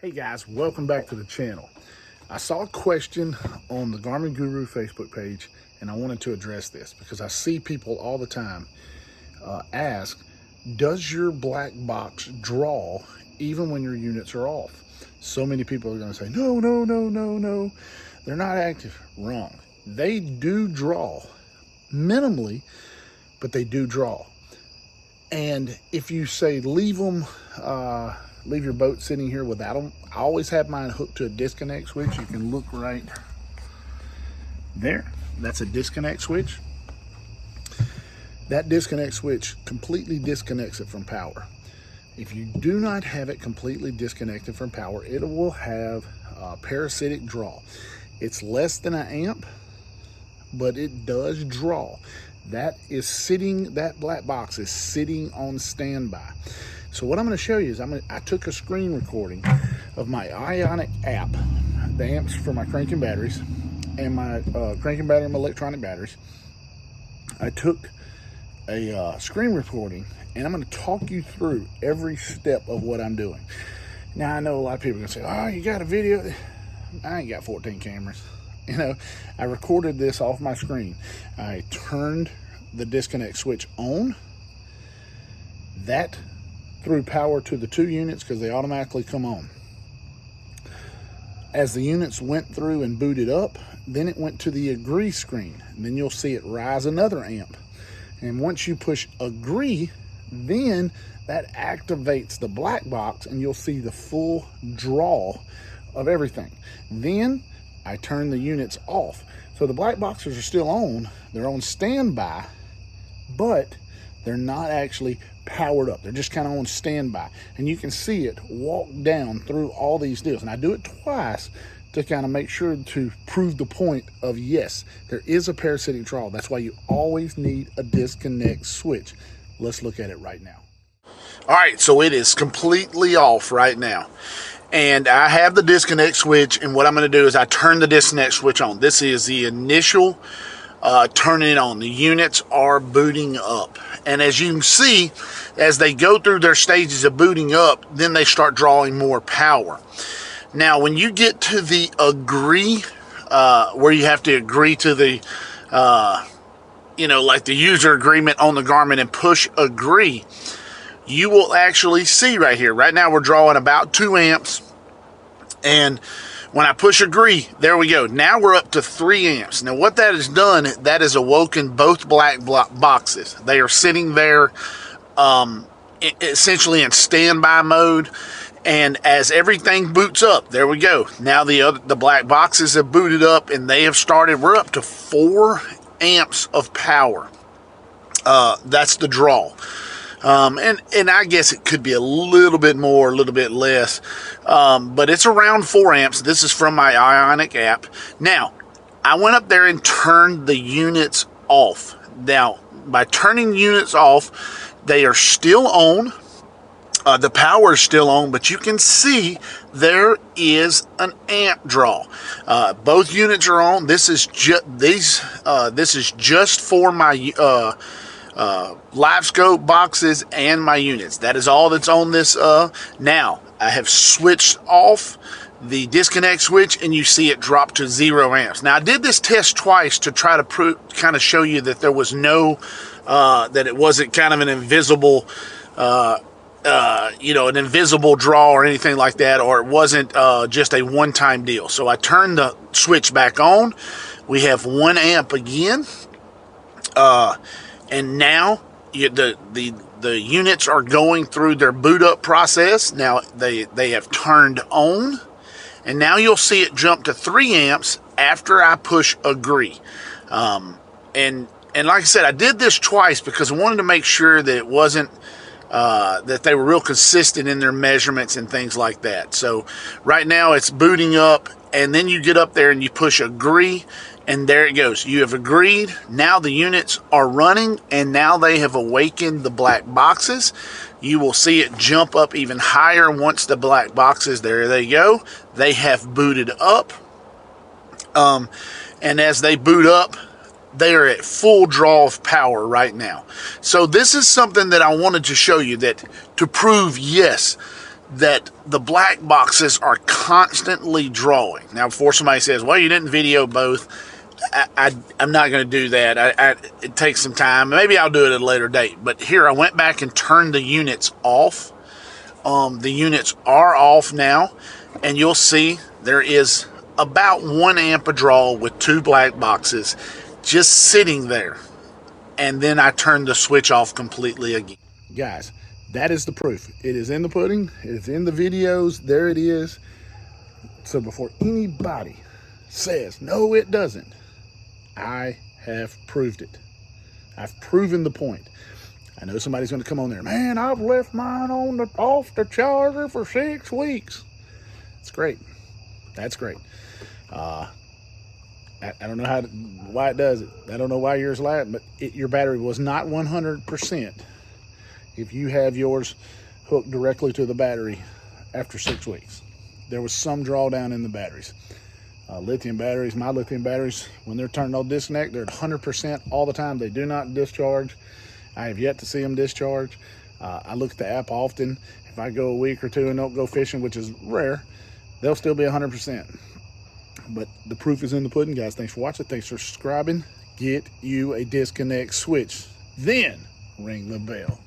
Hey guys, welcome back to the channel. I saw a question on the Garmin Guru Facebook page and I wanted to address this because I see people all the time ask, does your black box draw even when your units are off? So many people are going to say, no, they're not active. Wrong. They do draw minimally, but they do draw. And if you say leave your boat sitting here without them, I always have mine hooked to a disconnect switch. You can look right there. That's a disconnect switch. That disconnect switch completely disconnects it from power. If you do not have it completely disconnected from power, it will have a parasitic draw. It's less than an amp, but it does draw. That black box is sitting on standby. So what I'm going to show you is I took a screen recording of my Ionic app, the amps for my cranking batteries, and my cranking battery and my electronic batteries. I took a screen recording, and I'm going to talk you through every step of what I'm doing. Now, I know a lot of people are going to say, oh, you got a video? I ain't got 14 cameras. You know, I recorded this off my screen. I turned the disconnect switch on. That threw power to the two units because they automatically come on. As the units went through and booted up, then it went to the agree screen. And then you'll see it rise another amp. And once you push agree, then that activates the black box and you'll see the full draw of everything. Then I turn the units off. So the black boxes are still on. They're on standby, but they're not actually powered up. They're just kind of on standby. And you can see it walk down through all these deals. And I do it twice to kind of make sure to prove the point of, yes, there is a parasitic draw. That's why you always need a disconnect switch. Let's look at it right now. All right, so it is completely off right now. And I have the disconnect switch, and what I'm going to do is I turn the disconnect switch on. This is the initial turning it on. The units are booting up. And as you can see, as they go through their stages of booting up, then they start drawing more power. Now, when you get to the agree, where you have to agree to the, like the user agreement on the Garmin and push agree, you will actually see right here. Right now we're drawing about 2 amps. And when I push agree, there we go. Now we're up to 3 amps. Now what that has done, that has awoken both black boxes. They are sitting there essentially in standby mode. And as everything boots up, there we go. Now the black boxes have booted up and they have started. We're up to 4 amps of power. That's the draw. And I guess it could be a little bit more, a little bit less, but it's around 4 amps. This is from my Ionic app. Now, I went up there and turned the units off. Now, by turning units off, they are still on. The power is still on, but you can see there is an amp draw. Both units are on. This is just for my Livescope boxes and my units. That is all that's on this. Now I have switched off the disconnect switch and you see it drop to 0 amps. Now I did this test twice to try to kind of show you that there was no that it wasn't kind of an invisible an invisible draw or anything like that, or it wasn't just a one-time deal. So I turned the switch back on. We have 1 amp again. And now the units are going through their boot up process. Now they have turned on, and now you'll see it jump to 3 amps after I push agree. And like I said, I did this twice because I wanted to make sure that it wasn't that they were real consistent in their measurements and things like that. So right now it's booting up, and then you get up there and you push agree. And there it goes. You have agreed. Now the units are running, and now they have awakened the black boxes. You will see it jump up even higher once the black boxes, there they go. They have booted up. And as they boot up, they are at full draw of power right now. So this is something that I wanted to show you, that to prove, yes, that the black boxes are constantly drawing. Now, before somebody says, well, you didn't video both, I'm not going to do that. It takes some time. Maybe I'll do it at a later date. But here, I went back and turned the units off. The units are off now, and you'll see there is about 1 amp a draw with 2 black boxes just sitting there. And then I turned the switch off completely again. Guys, that is the proof. It is in the pudding. It is in the videos. There it is. So before anybody says, no, it doesn't, I have proved it. I've proven the point. I know somebody's going to come on there, man, I've left mine off the charger for 6 weeks. That's great. That's great. I don't know why it does it. I don't know why yours lasts, but your battery was not 100% if you have yours hooked directly to the battery after 6 weeks. There was some drawdown in the batteries. Lithium batteries, my lithium batteries, when they're turned on disconnect, they're at 100% all the time. They do not discharge. I have yet to see them discharge. I look at the app often. If I go a week or two and don't go fishing, which is rare, they'll still be 100%. But the proof is in the pudding, guys. Thanks for watching. Thanks for subscribing. Get you a disconnect switch. Then ring the bell.